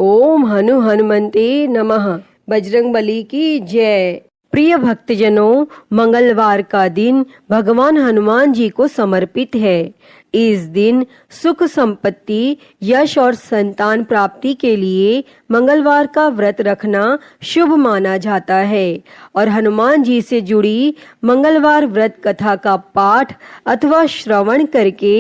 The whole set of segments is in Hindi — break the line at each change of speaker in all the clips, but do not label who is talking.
ओम हनुमंते नमः। बजरंगबली की जय। प्रिय भक्तजनों, मंगलवार का दिन भगवान हनुमान जी को समर्पित है। इस दिन सुख संपत्ति, यश और संतान प्राप्ति के लिए मंगलवार का व्रत रखना शुभ माना जाता है और हनुमान जी से जुड़ी मंगलवार व्रत कथा का पाठ अथवा श्रवण करके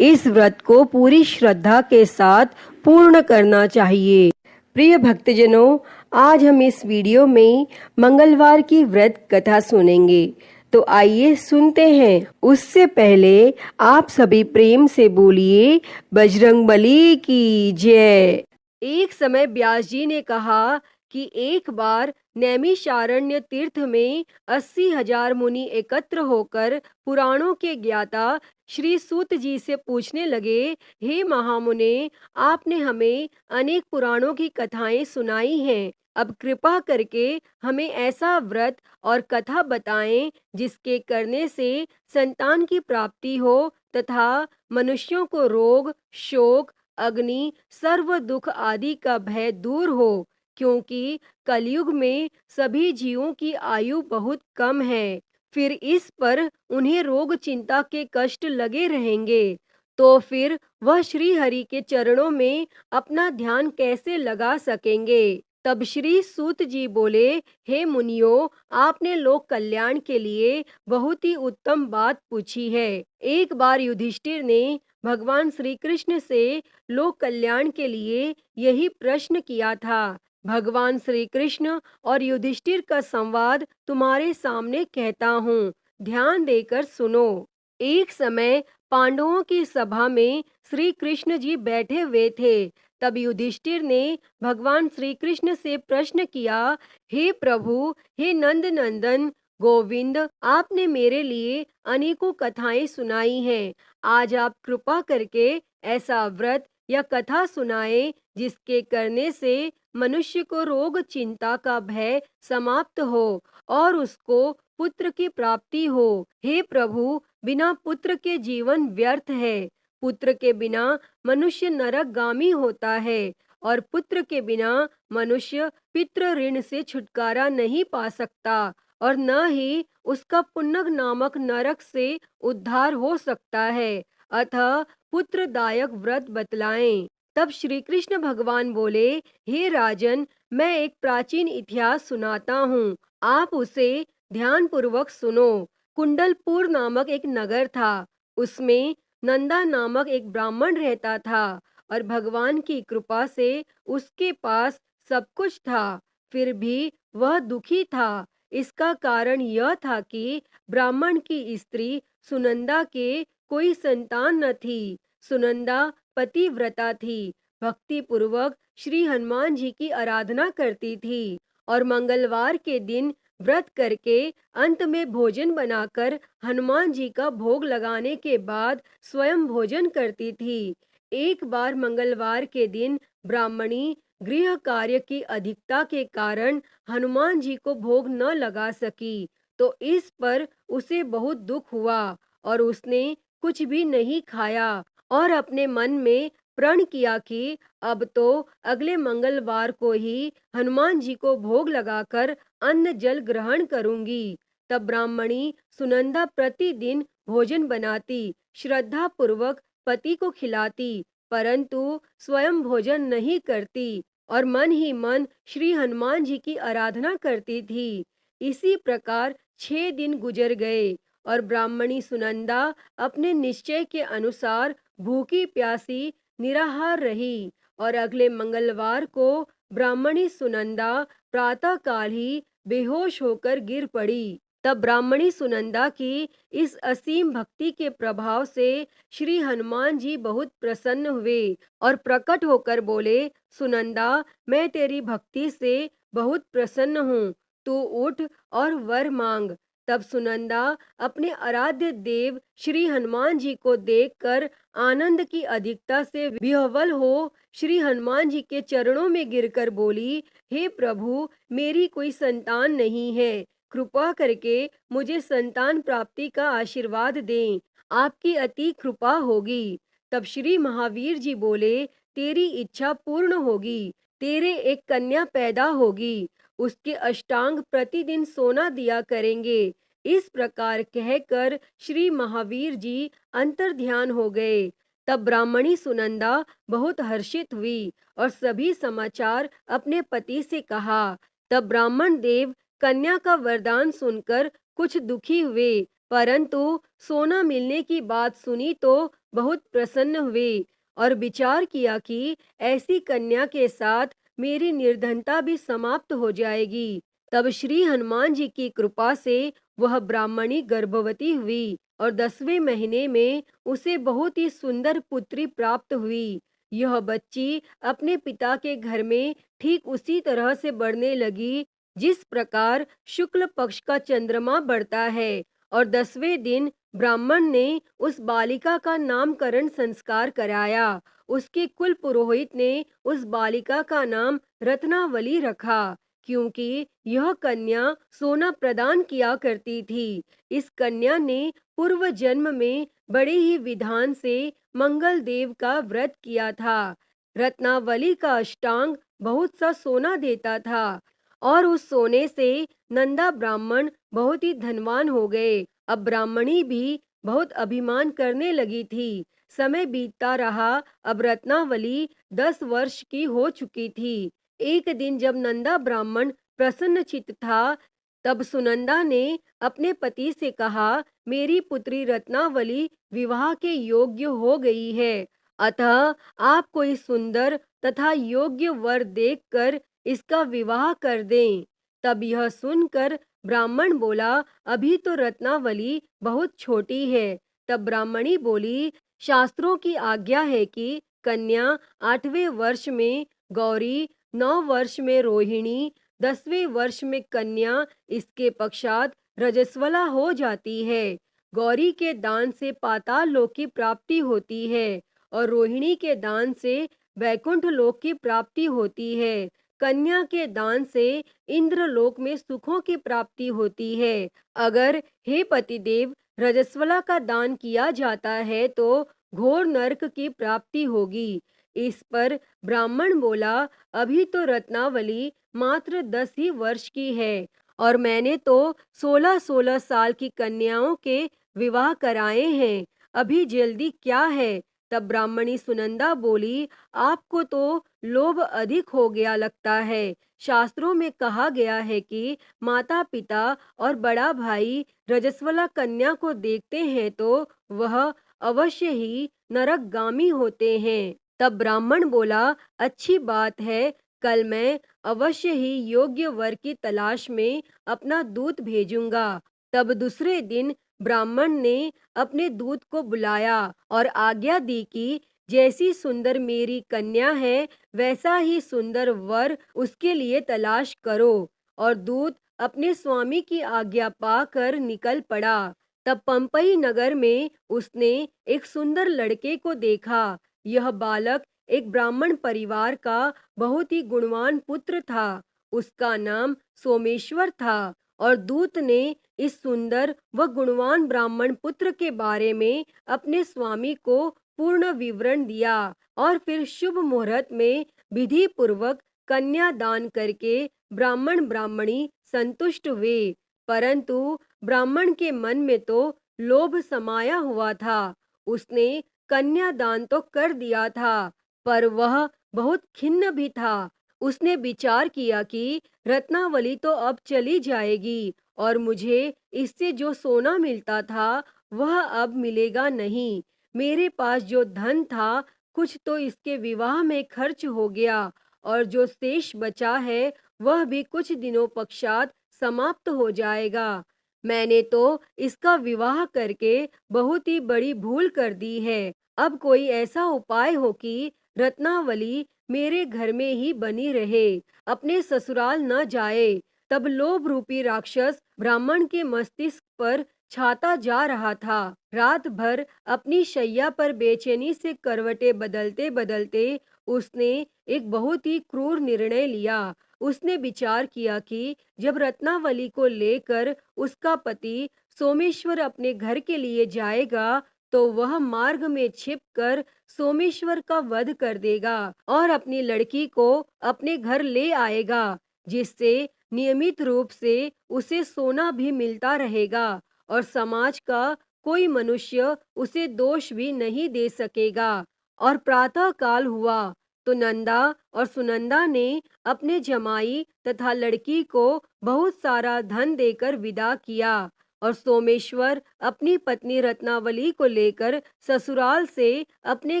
इस व्रत को पूरी श्रद्धा के साथ पूर्ण करना चाहिए। प्रिय भक्तजनों, आज हम इस वीडियो में मंगलवार की व्रत कथा सुनेंगे, तो आइए सुनते हैं। उससे पहले आप सभी प्रेम से बोलिए बजरंगबली की जय। एक समय व्यास जी ने कहा कि एक बार नैमिषारण्य तीर्थ में 80,000 मुनि एकत्र होकर पुराणों के ज्ञाता श्री सूत जी से पूछने लगे, हे महामुने, आपने हमें अनेक पुराणों की कथाएं सुनाई हैं। अब कृपा करके हमें ऐसा व्रत और कथा बताएं जिसके करने से संतान की प्राप्ति हो तथा मनुष्यों को रोग, शोक, अग्नि, सर्व दुख आदि का भय दूर हो, क्योंकि कलयुग में सभी जीवों की आयु बहुत कम है। फिर इस पर उन्हें रोग चिंता के कष्ट लगे रहेंगे, तो फिर वह श्री हरि के चरणों में अपना ध्यान कैसे लगा सकेंगे। तब श्री सूत जी बोले, हे मुनियों, आपने लोक कल्याण के लिए बहुत ही उत्तम बात पूछी है। एक बार युधिष्ठिर ने भगवान श्री कृष्ण से लोक कल्याण के लिए यही प्रश्न किया था। भगवान श्री कृष्ण और युधिष्ठिर का संवाद तुम्हारे सामने कहता हूँ, ध्यान देकर सुनो। एक समय पांडवों की सभा में श्री कृष्ण जी बैठे हुए थे। तब युधिष्ठिर ने भगवान श्री कृष्ण से प्रश्न किया, हे प्रभु, हे नंद नंदन गोविंद, आपने मेरे लिए अनेकों कथाएं सुनाई हैं। आज आप कृपा करके ऐसा व्रत या कथा सुनाएं जिसके करने से मनुष्य को रोग चिंता का भय समाप्त हो और उसको पुत्र की प्राप्ति हो। हे प्रभु, बिना पुत्र के जीवन व्यर्थ है। पुत्र के बिना मनुष्य नरकगामी होता है और पुत्र के बिना मनुष्य पितृ ऋण से छुटकारा नहीं पा सकता और न ही उसका पुण्य नामक नरक से उद्धार हो सकता है। अतः पुत्रदायक व्रत बतलाएं। तब श्री कृष्ण भगवान बोले, हे राजन, मैं एक प्राचीन इतिहास सुनाता हूँ, आप उसे ध्यान पूर्वक सुनो। कुंडलपुर नामक एक नगर था। उसमें नंदा नामक एक ब्राह्मण रहता था और भगवान की कृपा से उसके पास सब कुछ था। फिर भी वह दुखी था। इसका कारण यह था कि ब्राह्मण की स्त्री सुनंदा के कोई संतान न थी। सुनंदा पतिव्रता थी, भक्ति पूर्वक श्री हनुमान जी की आराधना करती थी और मंगलवार के दिन व्रत करके अंत में भोजन बनाकर हनुमान जी का भोग लगाने के बाद स्वयं भोजन करती थी। एक बार मंगलवार के दिन ब्राह्मणी गृह कार्य की अधिकता के कारण हनुमान जी को भोग न लगा सकी, तो इस पर उसे बहुत दुख हुआ और उसने कुछ भी नहीं खाया और अपने मन में प्रण किया कि अब तो अगले मंगलवार को ही हनुमान जी को भोग लगाकर अन्न जल ग्रहण करूंगी। तब ब्राह्मणी सुनंदा प्रतिदिन भोजन बनाती, श्रद्धा पूर्वक पति को खिलाती, परंतु स्वयं भोजन नहीं करती और मन ही मन श्री हनुमान जी की आराधना करती थी। इसी प्रकार 6 दिन गुजर गए और ब्राह्मणी सुनंदा अपने निश्चय के अनुसार भूखी प्यासी निराहार रही और अगले मंगलवार को ब्राह्मणी सुनंदा प्रातः काल ही बेहोश होकर गिर पड़ी। तब ब्राह्मणी सुनंदा की इस असीम भक्ति के प्रभाव से श्री हनुमान जी बहुत प्रसन्न हुए और प्रकट होकर बोले, सुनंदा, मैं तेरी भक्ति से बहुत प्रसन्न हूँ, तू उठ और वर मांग। तब सुनंदा अपने आराध्य देव श्री हनुमान जी को देखकर आनंद की अधिकता से विह्वल हो श्री हनुमान जी के चरणों में गिरकर बोली, हे प्रभु, मेरी कोई संतान नहीं है, कृपा करके मुझे संतान प्राप्ति का आशीर्वाद दें, आपकी अति कृपा होगी। तब श्री महावीर जी बोले, तेरी इच्छा पूर्ण होगी, तेरे एक कन्या पैदा होगी, उसके अष्टांग प्रतिदिन सोना दिया करेंगे। इस प्रकार कहकर श्री महावीर जी अंतर्ध्यान हो गए। तब ब्राह्मणी सुनंदा बहुत हर्षित हुई और सभी समाचार अपने पति से कहा। तब ब्राह्मण देव कन्या का वरदान सुनकर कुछ दुखी हुए, परंतु सोना मिलने की बात सुनी तो बहुत प्रसन्न हुए और विचार किया कि ऐसी कन्या के साथ मेरी निर्धनता भी समाप्त हो जाएगी। तब श्री हनुमान जी की कृपा से वह ब्राह्मणी गर्भवती हुई और 10वें महीने में उसे बहुत ही सुंदर पुत्री प्राप्त हुई। यह बच्ची अपने पिता के घर में ठीक उसी तरह से बढ़ने लगी जिस प्रकार शुक्ल पक्ष का चंद्रमा बढ़ता है। और 10वें दिन ब्राह्मण ने उस बालिका का नामकरण संस्कार कराया। उसके कुल पुरोहित ने उस बालिका का नाम रत्नावली रखा, क्योंकि यह कन्या सोना प्रदान किया करती थी। इस कन्या ने पूर्व जन्म में बड़े ही विधान से मंगल देव का व्रत किया था। रत्नावली का अष्टांग बहुत सा सोना देता था और उस सोने से नंदा ब्राह्मण बहुत ही धनवान हो गए। अब ब्राह्मणी भी बहुत अभिमान करने लगी थी। समय बीतता रहा। अब रत्नावली 10 वर्ष की हो चुकी थी। एक दिन जब नंदा ब्राह्मण प्रसन्न चित्त था, तब सुनंदा ने अपने पति से कहा, मेरी पुत्री रत्नावली विवाह के योग्य हो गई है, अतः आप कोई सुंदर तथा योग्य वर देखकर इसका विवाह कर दें। तब यह सुनकर ब्राह्मण बोला, अभी तो रत्नावली बहुत छोटी है। तब ब्राह्मणी बोली, शास्त्रों की आज्ञा है कि कन्या 8वें वर्ष में गौरी, 9 वर्ष में रोहिणी, 10वें वर्ष में कन्या, इसके पश्चात रजस्वला हो जाती है। गौरी के दान से पाताल लोक की प्राप्ति होती है और रोहिणी के दान से वैकुंठ लोक की प्राप्ति होती है। कन्या के दान से इंद्रलोक में सुखों की प्राप्ति होती है। अगर हे पतिदेव रजस्वला का दान किया जाता है तो घोर नरक की प्राप्ति होगी। इस पर ब्राह्मण बोला, अभी तो रत्नावली मात्र 10 ही वर्ष की है और मैंने तो 16-16 साल की कन्याओं के विवाह कराए हैं, अभी जल्दी क्या है। तब ब्राह्मणी सुनंदा बोली, आपको तो लोभ अधिक हो गया लगता है। शास्त्रों में कहा गया है कि माता पिता और बड़ा भाई रजस्वला कन्या को देखते हैं तो वह अवश्य ही नरकगामी होते हैं। तब ब्राह्मण बोला, अच्छी बात है, कल मैं अवश्य ही योग्य वर की तलाश में अपना दूत भेजूंगा। तब दूसरे दिन ब्राह्मण ने अपने दूत को बुलाया और आज्ञा दी कि जैसी सुंदर मेरी कन्या है वैसा ही सुंदर वर उसके लिए तलाश करो। और दूत अपने स्वामी की आज्ञा पाकर निकल पड़ा। तब पंपई नगर में उसने एक सुंदर लड़के को देखा। यह बालक एक ब्राह्मण परिवार का बहुत ही गुणवान पुत्र था। उसका नाम सोमेश्वर था और दूत ने इस सुंदर व गुणवान ब्राह्मण पुत्र के बारे में अपने स्वामी को पूर्ण विवरण दिया और फिर शुभ मुहूर्त में विधि पूर्वक कन्या दान करके ब्राह्मण ब्राह्मणी संतुष्ट हुए। परंतु ब्राह्मण के मन में तो लोभ समाया हुआ था। उसने कन्या दान तो कर दिया था, पर वह बहुत खिन्न भी था। उसने विचार किया कि रत्नावली तो अब चली जाएगी और मुझे इससे जो सोना मिलता था वह अब मिलेगा नहीं। मेरे पास जो धन था कुछ तो इसके विवाह में खर्च हो गया और जो शेष बचा है वह भी कुछ दिनों पश्चात समाप्त हो जाएगा। मैंने तो इसका विवाह करके बहुत ही बड़ी भूल कर दी है। अब कोई ऐसा उपाय हो कि रत्नावली मेरे घर में ही बनी रहे, अपने ससुराल न जाए। तब लोभ रूपी राक्षस ब्राह्मण के मस्तिष्क पर छाता जा रहा था। रात भर अपनी शैया पर बेचैनी से करवटें बदलते बदलते उसने एक बहुत ही क्रूर निर्णय लिया। उसने विचार किया कि जब रत्नावली को लेकर उसका पति सोमेश्वर अपने घर के लिए जाएगा तो वह मार्ग में छिपकर सोमेश्वर का वध कर देगा और अपनी लड़की को अपने घर ले आएगा, जिससे नियमित रूप से उसे सोना भी मिलता रहेगा और समाज का कोई मनुष्य उसे दोष भी नहीं दे सकेगा। और प्रातः काल हुआ तो नंदा और सुनंदा ने अपने जमाई तथा लड़की को बहुत सारा धन देकर विदा किया और सोमेश्वर अपनी पत्नी रत्नावली को लेकर ससुराल से अपने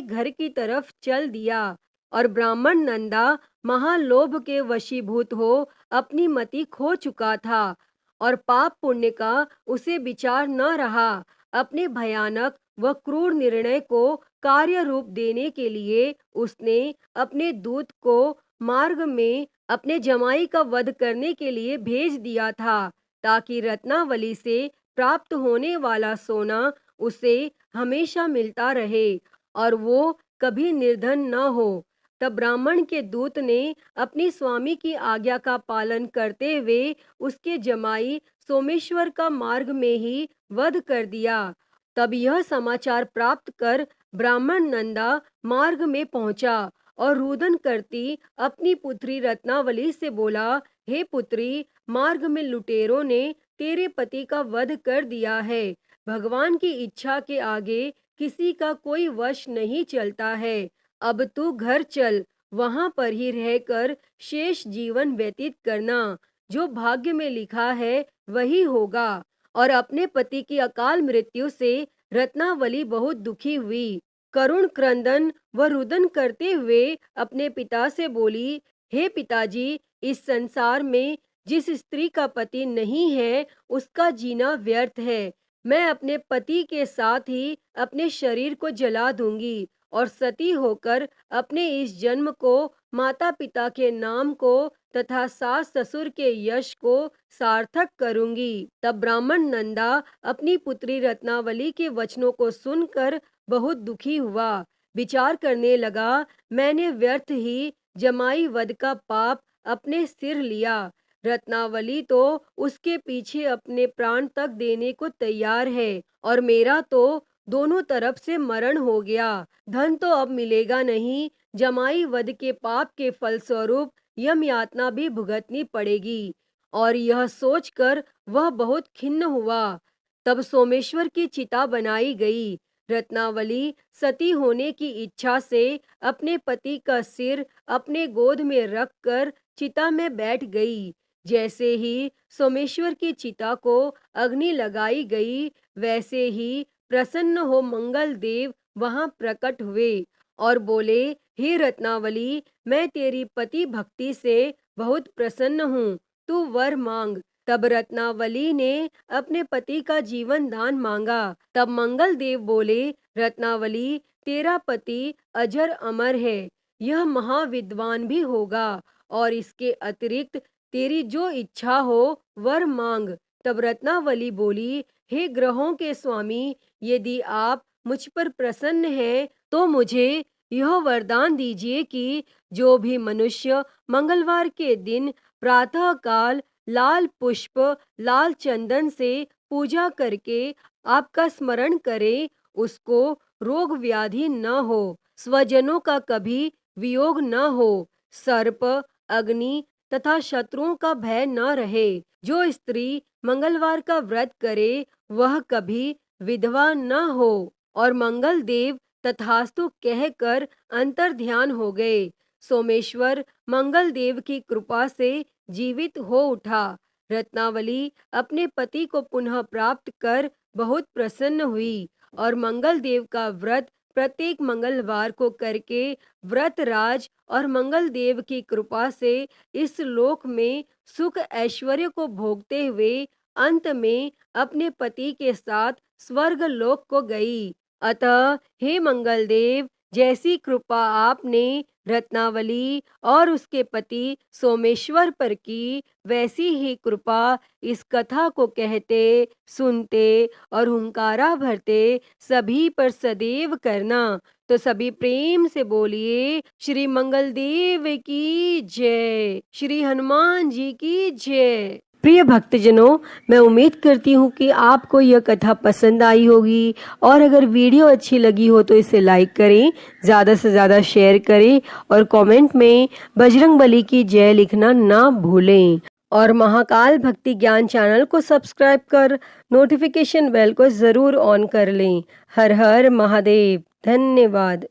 घर की तरफ चल दिया। और ब्राह्मण नंदा महालोभ के वशीभूत हो अपनी मति खो चुका था और पाप पुण्य का उसे विचार न रहा। अपने भयानक व क्रूर निर्णय को कार्य रूप देने के लिए उसने अपने दूत को मार्ग में अपने जमाई का वध करने के लिए भेज दिया था, ताकि रत्नावली से प्राप्त होने वाला सोना उसे हमेशा मिलता रहे और वो कभी निर्धन न हो। तब ब्राह्मण के दूत ने अपनी स्वामी की आज्ञा का पालन करते हुए उसके जमाई सोमेश्वर का मार्ग में ही वध कर दिया। तब यह समाचार प्राप्त कर ब्राह्मण नंदा मार्ग में पहुंचा और रुदन करती अपनी पुत्री रत्नावली से बोला, हे पुत्री, मार्ग में लुटेरों ने तेरे पति का वध कर दिया है। भगवान की इच्छा के आगे किसी का कोई वश नहीं चलता है। अब तू घर चल, वहां पर ही रहकर शेष जीवन व्यतीत करना। जो भाग्य में लिखा है वही होगा। और अपने पति की अकाल मृत्यु से रत्नावली बहुत दुखी हुई। करुण क्रंदन व रुदन करते हुए अपने पिता से बोली, हे पिताजी, इस संसार में जिस स्त्री का पति नहीं है उसका जीना व्यर्थ है। मैं अपने पति के साथ ही अपने शरीर को जला दूंगी और सती होकर अपने इस जन्म को, माता पिता के नाम को तथा सास ससुर के यश को सार्थक करूंगी। तब ब्राह्मण नंदा अपनी पुत्री रत्नावली के वचनों को सुनकर बहुत दुखी हुआ। विचार करने लगा, मैंने व्यर्थ ही जमाई वध का पाप अपने सिर लिया। रत्नावली तो उसके पीछे अपने प्राण तक देने को तैयार है और मेरा तो दोनों तरफ से मरण हो गया। धन तो अब मिलेगा नहीं, जमाई वध के पाप के फलस्वरूप यम यातना भी भुगतनी पड़ेगी। और यह सोचकर वह बहुत खिन्न हुआ। तब सोमेश्वर की चिता बनाई गई। रत्नावली सती होने की इच्छा से अपने पति का सिर अपने गोद में रखकर चिता में बैठ गई। जैसे ही सोमेश्वर की चिता को अग्नि लगाई गई, वैसे ही प्रसन्न हो मंगल देव वहां प्रकट हुए और बोले, हे रत्नावली, मैं तेरी पति भक्ति से बहुत प्रसन्न हूँ, तू वर मांग। तब रत्नावली ने अपने पति का जीवन दान मांगा। तब मंगल देव बोले, रत्नावली, तेरा पति अजर अमर है, यह महाविद्वान भी होगा और इसके अतिरिक्त तेरी जो इच्छा हो वर मांग। तब रत्नावली बोली, हे ग्रहों के स्वामी, यदि आप मुझ पर प्रसन्न हैं तो मुझे यह वरदान दीजिए कि जो भी मनुष्य मंगलवार के दिन प्रातः काल लाल पुष्प लाल चंदन से पूजा करके आपका स्मरण करे, उसको रोग व्याधि न हो, स्वजनों का कभी वियोग न हो, सर्प अग्नि तथा शत्रुओं का भय न रहे। जो स्त्री मंगलवार का व्रत करे वह कभी विधवा न हो। और मंगल देव तथास्तु कहकर अंतर ध्यान हो गए। सोमेश्वर मंगल देव की कृपा से जीवित हो उठा। रत्नावली अपने पति को पुनः प्राप्त कर बहुत प्रसन्न हुई और मंगल देव का व्रत प्रत्येक मंगलवार को करके व्रत राज और मंगल देव की कृपा से इस लोक में सुख ऐश्वर्य को भोगते हुए अंत में अपने पति के साथ स्वर्ग लोक को गई। अतः हे मंगल देव, जैसी कृपा आपने रत्नावली और उसके पति सोमेश्वर पर की, वैसी ही कृपा इस कथा को कहते, सुनते और हुंकारा भरते सभी पर सदैव करना। तो सभी प्रेम से बोलिए, श्री मंगल देव की जय, श्री हनुमान जी की जय। प्रिय भक्तजनों, मैं उम्मीद करती हूँ कि आपको यह कथा पसंद आई होगी और अगर वीडियो अच्छी लगी हो तो इसे लाइक करें, ज़्यादा से ज़्यादा शेयर करें और कमेंट में बजरंग बली की जय लिखना ना भूलें। और महाकाल भक्ति ज्ञान चैनल को सब्सक्राइब कर नोटिफिकेशन बेल को ज़रूर ऑन कर लें। हर हर महादेव। धन्यवाद।